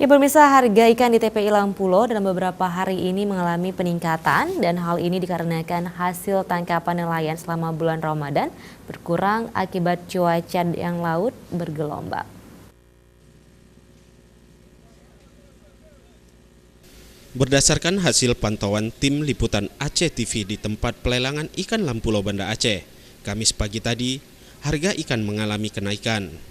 Ya pemirsa, harga ikan di TPI Lampulo dalam beberapa hari ini mengalami peningkatan dan hal ini dikarenakan hasil tangkapan nelayan selama bulan Ramadan berkurang akibat cuaca yang laut bergelombang. Berdasarkan hasil pantauan tim liputan Aceh TV di tempat pelelangan ikan Lampulo Banda Aceh, Kamis pagi tadi, harga ikan mengalami kenaikan.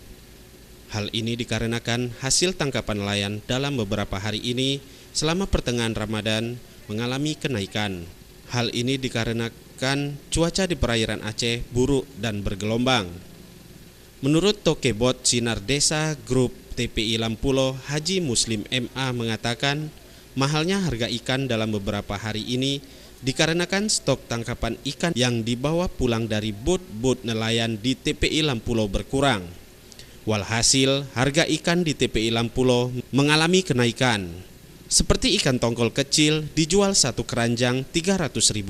Hal ini dikarenakan hasil tangkapan nelayan dalam beberapa hari ini selama pertengahan Ramadan mengalami kenaikan. Hal ini dikarenakan cuaca di perairan Aceh buruk dan bergelombang. Menurut Tokebot Sinar Desa Grup TPI Lampulo, Haji Muslim MA mengatakan mahalnya harga ikan dalam beberapa hari ini dikarenakan stok tangkapan ikan yang dibawa pulang dari bot-bot nelayan di TPI Lampulo berkurang. Walhasil, harga ikan di TPI Lampulo mengalami kenaikan. Seperti ikan tongkol kecil dijual satu keranjang Rp300.000.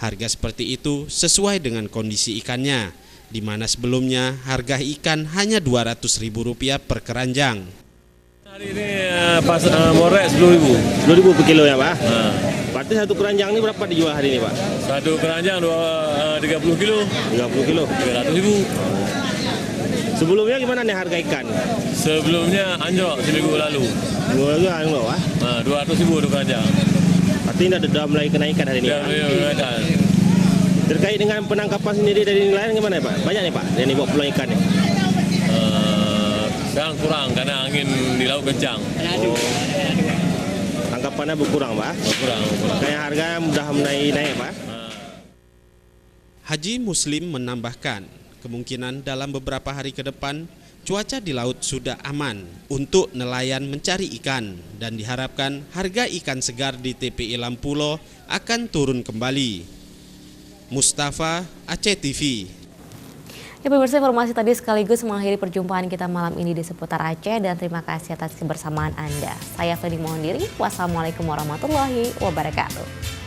Harga seperti itu sesuai dengan kondisi ikannya, di mana sebelumnya harga ikan hanya Rp200.000 per keranjang. Hari ini pas morek 10.000. 10.000 per kilo ya Pak? Berarti satu keranjang ini berapa dijual hari ini Pak? Satu keranjang 30 kilo. 30 kilo? 300.000. Sebelumnya gimana nih harga ikan? Sebelumnya anjlok seminggu lalu. Minggu lalu anjlok Pak? 200.000 untuk keranjang. Artinya sudah mulai kenaikan hari ini? Sudah mulai kenaikan. Terkait dengan penangkapan sendiri dari nelayan gimana ya Pak? Banyak nih Pak yang dibawa pulang ikan nih? Sekarang kurang karena angin di laut kencang. Tangkapannya berkurang Pak? Kurang. Kayak harga mudah mulai naik Pak? Haji Muslim menambahkan, kemungkinan dalam beberapa hari ke depan cuaca di laut sudah aman untuk nelayan mencari ikan dan diharapkan harga ikan segar di TPI Lampulo akan turun kembali. Mustafa, Aceh TV. Ya pemirsa, informasi tadi sekaligus mengakhiri perjumpaan kita malam ini di seputar Aceh dan terima kasih atas kebersamaan Anda. Saya Feni mohon diri. Wassalamualaikum warahmatullahi wabarakatuh.